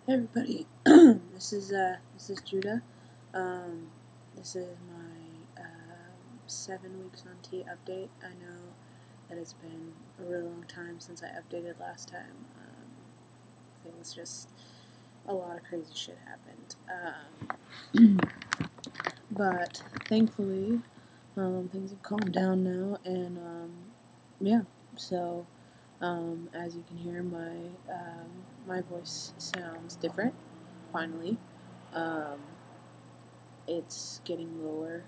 Hey everybody, this is Judah. This is my 7 weeks on T update. I know that it's been a really long time since I updated last time. Things just a lot of crazy shit happened. But thankfully, things have calmed down now, and yeah. So as you can hear, my voice sounds different. Finally, um, it's getting lower,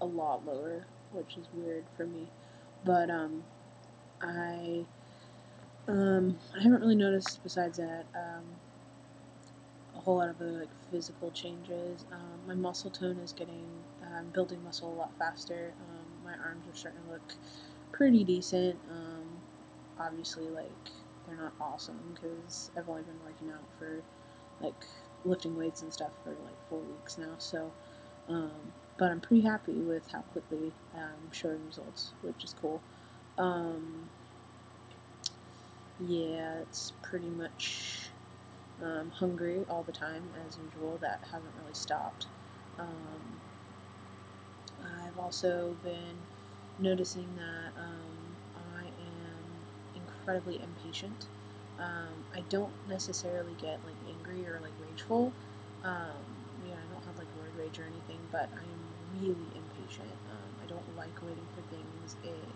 a lot lower, which is weird for me. But I I haven't really noticed besides that a whole lot of other like physical changes. My muscle tone is getting building muscle a lot faster. My arms are starting to look pretty decent. Obviously, like they're not awesome because I've only been working out for like lifting weights and stuff for like 4 weeks now. So, but I'm pretty happy with how quickly I'm showing results, which is cool. Yeah, it's pretty much hungry all the time as usual. That hasn't really stopped. Um, I've also been noticing that I am incredibly impatient. I don't necessarily get like angry or like rageful. I don't have like word rage or anything, but I am really impatient. I don't like waiting for things. It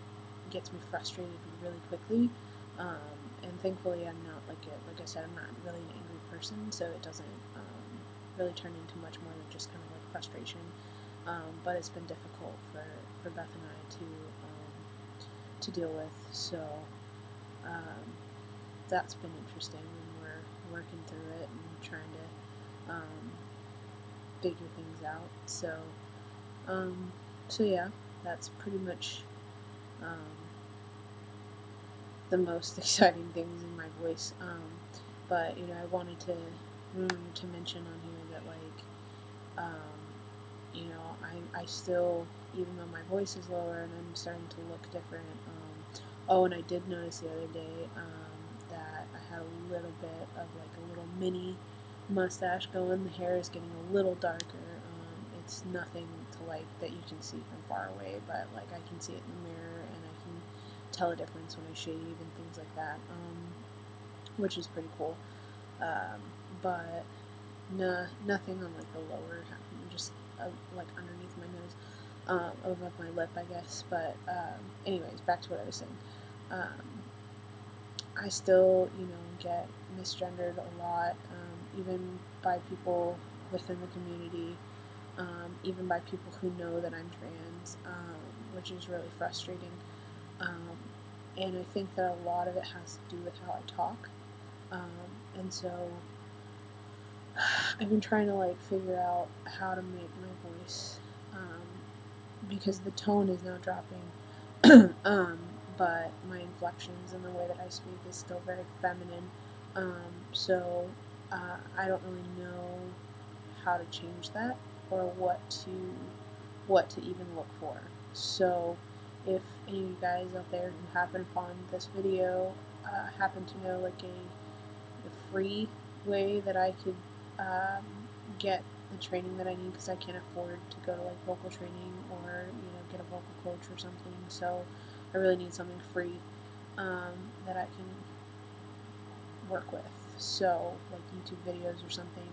gets me frustrated really quickly. And thankfully, I'm not like I said, I'm not really an angry person, so it doesn't really turn into much more than just kind of like frustration. But it's been difficult for Beth and I to deal with. So that's been interesting, and we're working through it and trying to figure things out. So yeah, that's pretty much the most exciting things in my voice. But I wanted to mention on here that I still, even though my voice is lower and I'm starting to look different. Oh, and I did notice the other day that I had a little bit of like a little mini mustache going. The hair is getting a little darker. It's nothing to like that you can see from far away, but like I can see it in the mirror and I can tell a difference when I shave and things like that, which is pretty cool. But nothing on like the lower half, just like underneath my nose, above my lip, I guess. But anyways, back to what I was saying. I still, get misgendered a lot, even by people within the community, even by people who know that I'm trans, which is really frustrating. And I think that a lot of it has to do with how I talk. And so I've been trying to like figure out how to make my voice, because the tone is now dropping, but my inflections and the way that I speak is still very feminine. So I don't really know how to change that or what to even look for. So if any of you guys out there who happen upon this video happen to know like a free way that I could get the training that I need, because I can't afford to go to like vocal training or get a vocal coach or something, so I really need something free that I can work with, so like YouTube videos or something.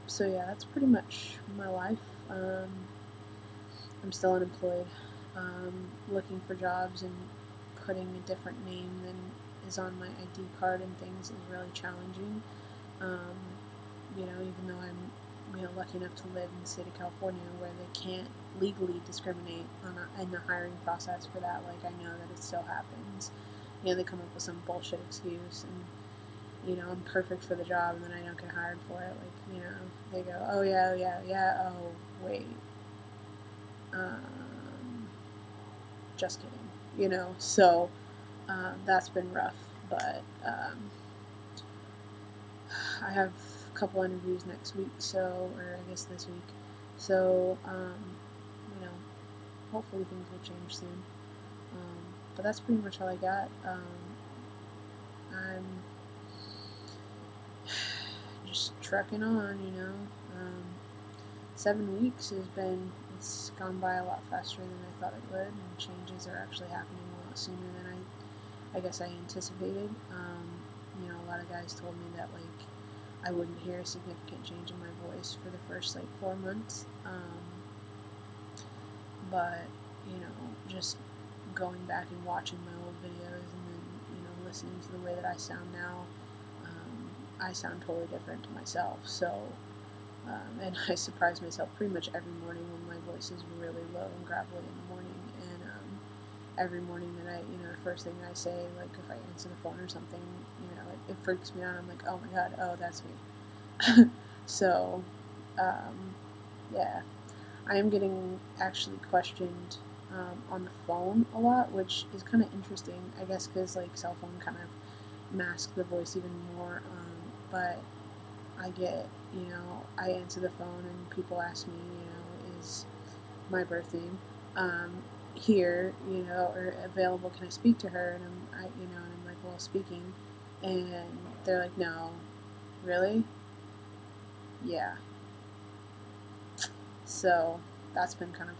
So yeah, that's pretty much my life. I'm still unemployed, looking for jobs, and putting a different name than is on my ID card and things is really challenging. Even though I'm lucky enough to live in the state of California where they can't legally discriminate in the hiring process for that, like I know that it still happens. They come up with some bullshit excuse, and I'm perfect for the job, and then I don't get hired for it. Like, they go, oh yeah, oh wait, just kidding, so that's been rough, but I have a couple interviews next week, or I guess this week, so hopefully things will change soon. But that's pretty much all I got. I'm just trucking on, 7 weeks it's gone by a lot faster than I thought it would, and changes are actually happening a lot sooner than I guess I anticipated. A lot of guys told me that, like, I wouldn't hear a significant change in my voice for the first, 4 months. But, just going back and watching my old videos and then, listening to the way that I sound now, I sound totally different to myself. So, and I surprise myself pretty much every morning when my voice is really low and gravelly in the morning. And every morning that the first thing I say, like if I answer the phone or something, it freaks me out. I'm like, oh my god, oh, that's me. So, yeah. I am getting actually questioned on the phone a lot, which is kind of interesting, I guess, because cell phone kind of mask the voice even more. But I get, I answer the phone and people ask me, is my birth name here, or available? Can I speak to her? And I'm like, well, speaking, and they're like, no, really? Yeah. So that's been kind of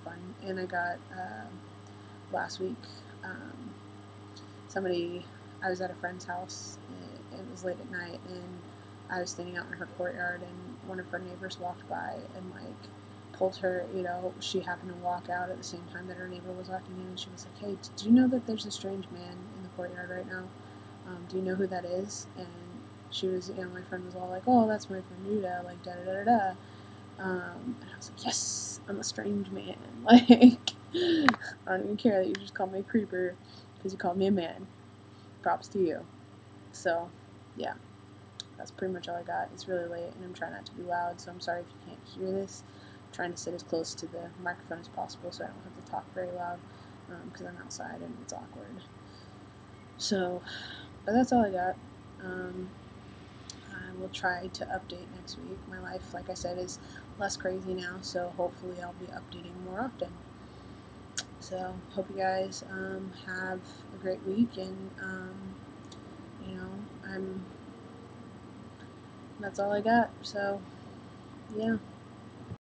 fun. And I got last week I was at a friend's house. It was late at night, and I was standing out in her courtyard, and one of her neighbors walked by and pulled her. She happened to walk out at the same time that her neighbor was walking in, and she was like, "Hey, do you know that there's a strange man in the courtyard right now? Do you know who that is?" And she was, my friend was all like, "Oh, that's my friend Judah, like da da da da da." And I was like, yes, I'm a strange man. I don't even care that you just called me a creeper because you called me a man. Props to you. So, yeah, that's pretty much all I got. It's really late, and I'm trying not to be loud, so I'm sorry if you can't hear this. I'm trying to sit as close to the microphone as possible so I don't have to talk very loud because I'm outside and it's awkward. So, but that's all I got. I will try to update next week. My life, like I said, is less crazy now, so hopefully I'll be updating more often. So, hope you guys have a great week, and that's all I got. So, yeah.